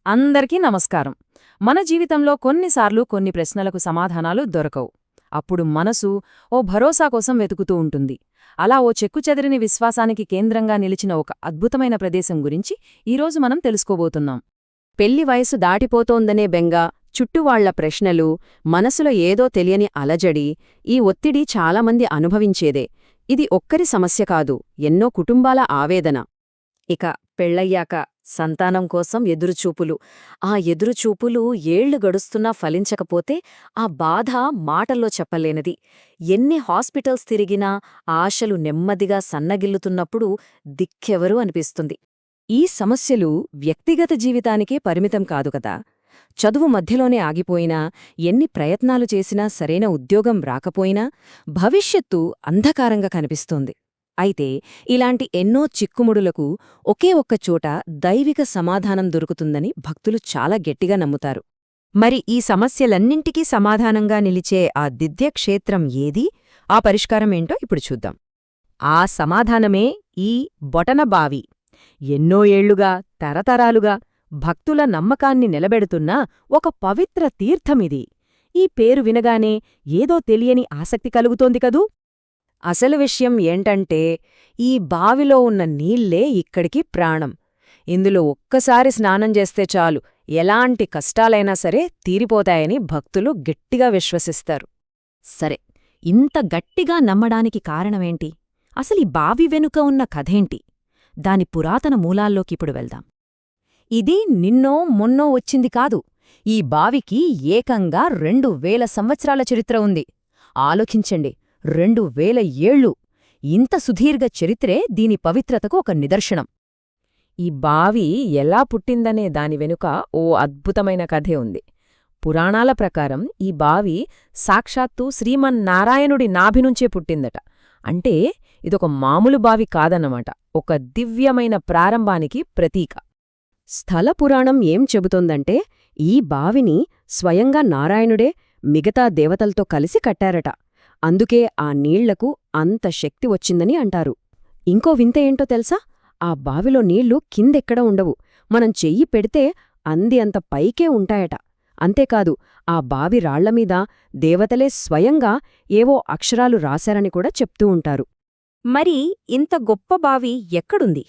అందరికీ నమస్కారం. మన జీవితంలో కొన్నిసార్లు కొన్ని ప్రశ్నలకు సమాధానాలు దొరకవు. అప్పుడు మనసు ఓ భరోసా కోసం వెతుకుతూ ఉంటుంది. అలా ఓ చెక్కుచెదిరిని విశ్వాసానికి కేంద్రంగా నిలిచిన ఒక అద్భుతమైన ప్రదేశం గురించి ఈరోజు మనం తెలుసుకోబోతున్నాం. పెళ్లి వయసు దాటిపోతోందనే బెంగ, చుట్టువాళ్ల ప్రశ్నలు, మనసులో ఏదో తెలియని అలజడి, ఈ ఒత్తిడి చాలామంది అనుభవించేదే. ఇది ఒక్కరి సమస్య కాదు, ఎన్నో కుటుంబాల ఆవేదన. ఇక పెళ్లయ్యాక సంతానం కోసం ఎదురుచూపులు. ఆ ఎదురుచూపులు ఏళ్లు గడుస్తున్నా ఫలించకపోతే ఆ బాధ మాటల్లో చెప్పలేనిది. ఎన్ని హాస్పిటల్స్ తిరిగినా ఆశలు నెమ్మదిగా సన్నగిల్లుతున్నప్పుడు దిక్కెవరూ అనిపిస్తుంది. ఈ సమస్యలు వ్యక్తిగత జీవితానికే పరిమితం కాదు కదా. చదువు మధ్యలోనే ఆగిపోయినా, ఎన్ని ప్రయత్నాలు చేసినా సరైన ఉద్యోగం రాకపోయినా భవిష్యత్తు అంధకారంగా కనిపిస్తోంది. అయితే ఇలాంటి ఎన్నో చిక్కుముడులకు ఒకే ఒక్క చోట దైవిక సమాధానం దొరుకుతుందని భక్తులు చాలా గట్టిగా నమ్ముతారు. మరి ఈ సమస్యలన్నింటికీ సమాధానంగా నిలిచే ఆ దివ్యక్షేత్రం ఏది? ఆ పరిష్కారమేంటో ఇప్పుడు చూద్దాం. ఆ సమాధానమే ఈ బొటనబావి. ఎన్నో ఏళ్లుగా, తరతరాలుగా భక్తుల నమ్మకాన్ని నిలబెడుతున్న ఒక పవిత్ర తీర్థమిది. ఈ పేరు వినగానే ఏదో తెలియని ఆసక్తి కలుగుతోంది కదూ. అసలు విషయం ఏంటంటే, ఈ బావిలో ఉన్న నీళ్లే ఇక్కడికి ప్రాణం. ఇందులో ఒక్కసారి స్నానం చేస్తే చాలు, ఎలాంటి కష్టాలైనా సరే తీరిపోతాయని భక్తులు గట్టిగా విశ్వసిస్తారు. సరే, ఇంత గట్టిగా నమ్మడానికి కారణమేంటి? అసలీ బావి వెనుక ఉన్న కథేంటి? దాని పురాతన మూలాల్లోకిప్పుడు వెళ్దాం. ఇది నిన్నో మొన్నో వచ్చింది కాదు. ఈ బావికి ఏకంగా 2000 సంవత్సరాల చరిత్ర ఉంది. ఆలోచించండి, 2000 ఏళ్ళు! ఇంత సుదీర్ఘ చరిత్రే దీని పవిత్రతకు ఒక నిదర్శనం. ఈ బావి ఎలా పుట్టిందనే దాని వెనుక ఓ అద్భుతమైన కథే ఉంది. పురాణాల ప్రకారం ఈ బావి సాక్షాత్తు శ్రీమన్నారాయణుడి నాభినుంచే పుట్టిందట. అంటే ఇదొక మామూలు బావి కాదన్నమాట, ఒక దివ్యమైన ప్రారంభానికి ప్రతీక. స్థల పురాణం ఏం చెబుతోందంటే, ఈ బావిని స్వయంగా నారాయణుడే మిగతా దేవతలతో కలిసి కట్టారట. అందుకే ఆ నీళ్లకు అంత శక్తి వచ్చిందని అంటారు. ఇంకో వింత ఏంటో తెలుసా? ఆ బావిలో నీళ్లు కిందెక్కడ ఉండవు, మనం చెయ్యి పెడితే అంది అంత పైకే ఉంటాయట. అంతేకాదు, ఆ బావి రాళ్లమీద దేవతలే స్వయంగా ఏవో అక్షరాలు రాశారని కూడా చెప్తూ ఉంటారు. మరి ఇంత గొప్ప బావి ఎక్కడుంది?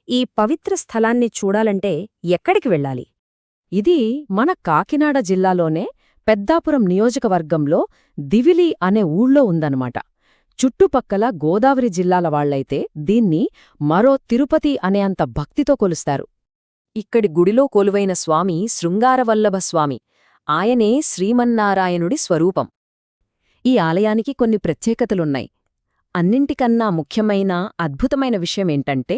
ఈ పవిత్ర స్థలాన్ని చూడాలంటే ఎక్కడికి వెళ్ళాలి? ఇది మన కాకినాడ జిల్లాలోనే పెద్దాపురం నియోజకవర్గంలో దివిలి అనే ఊళ్ళో ఉందన్నమాట. చుట్టుపక్కల గోదావరి జిల్లాల వాళ్లైతే దీన్ని మరో తిరుపతి అనే అంత భక్తితో కొలుస్తారు. ఇక్కడి గుడిలో కొలువైన స్వామి శృంగారవల్లభస్వామి. ఆయనే శ్రీమన్నారాయణుడి స్వరూపం. ఈ ఆలయానికి కొన్ని ప్రత్యేకతలున్నాయి. అన్నింటికన్నా ముఖ్యమైన, అద్భుతమైన విషయమేంటంటే,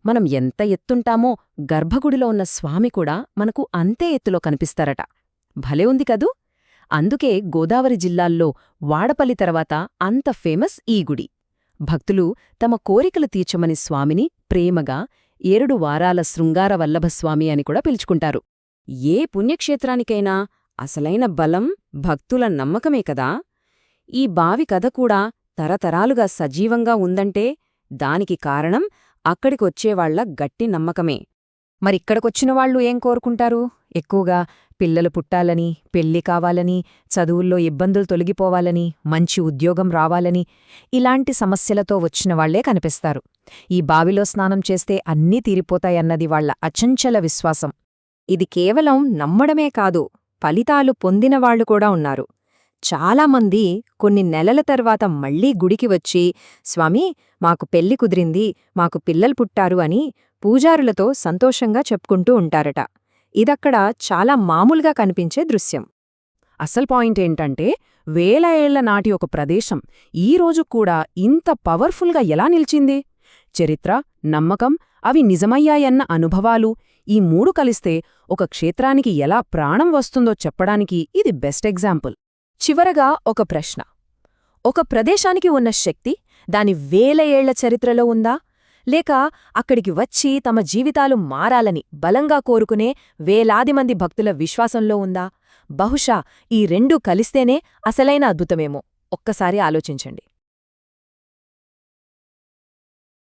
మనం ఎంత ఎత్తుంటామో గర్భగుడిలో ఉన్న స్వామి కూడా మనకు అంతే ఎత్తులో కనిపిస్తారట. భలే ఉంది కదూ! అందుకే గోదావరి జిల్లాల్లో వాడపల్లి తర్వాత అంత ఫేమస్ ఈ గుడి. భక్తులు తమ కోరికలు తీర్చమని స్వామిని ప్రేమగా 7 వారాల శృంగారవల్లభస్వామి అని కూడా పిలుచుకుంటారు. ఏ పుణ్యక్షేత్రానికైనా అసలైన బలం భక్తుల నమ్మకమే కదా. ఈ బావి కథ కూడా తరతరాలుగా సజీవంగా ఉందంటే దానికి కారణం అక్కడికొచ్చేవాళ్ల గట్టి నమ్మకమే. మరిక్కడికొచ్చినవాళ్లు ఏం కోరుకుంటారు? ఎక్కువగా పిల్లలు పుట్టాలని, పెళ్లి కావాలని, చదువుల్లో ఇబ్బందులు తొలగిపోవాలని, మంచి ఉద్యోగం రావాలని, ఇలాంటి సమస్యలతో వచ్చినవాళ్లే కనిపిస్తారు. ఈ బావిలో స్నానం చేస్తే అన్నీ తీరిపోతాయన్నది వాళ్ల అచంచల విశ్వాసం. ఇది కేవలం నమ్మడమే కాదు, ఫలితాలు పొందినవాళ్లు కూడా ఉన్నారు. చాలామంది కొన్ని నెలల తర్వాత మళ్లీ గుడికి వచ్చి, స్వామీ, మాకు పెళ్లి కుదిరింది, మాకు పిల్లలు పుట్టారు అని పూజారులతో సంతోషంగా చెప్పుకుంటూ ఉంటారట. ఇదక్కడ చాలా మామూలుగా కనిపించే దృశ్యం. అసలు పాయింట్ ఏంటంటే, 1000 ఏళ్ల నాటి ఒక ప్రదేశం ఈరోజు కూడా ఇంత పవర్ఫుల్గా ఎలా నిలిచింది? చరిత్ర, నమ్మకం, అవి నిజమయ్యాయన్న అనుభవాలు, ఈ 3 కలిస్తే ఒక క్షేత్రానికి ఎలా ప్రాణం వస్తుందో చెప్పడానికి ఇది బెస్ట్ ఎగ్జాంపుల్. చివరగా ఒక ప్రశ్న. ఒక ప్రదేశానికి ఉన్న శక్తి దాని 1000 ఏళ్ల చరిత్రలో ఉందా? లేక అక్కడికి వచ్చి తమ జీవితాలు మారాలని బలంగా కోరుకునే వేలాది మంది భక్తుల విశ్వాసంలో ఉందా? బహుశా ఈ రెండూ కలిస్తేనే అసలైన అద్భుతమేమో. ఒక్కసారి ఆలోచించండి.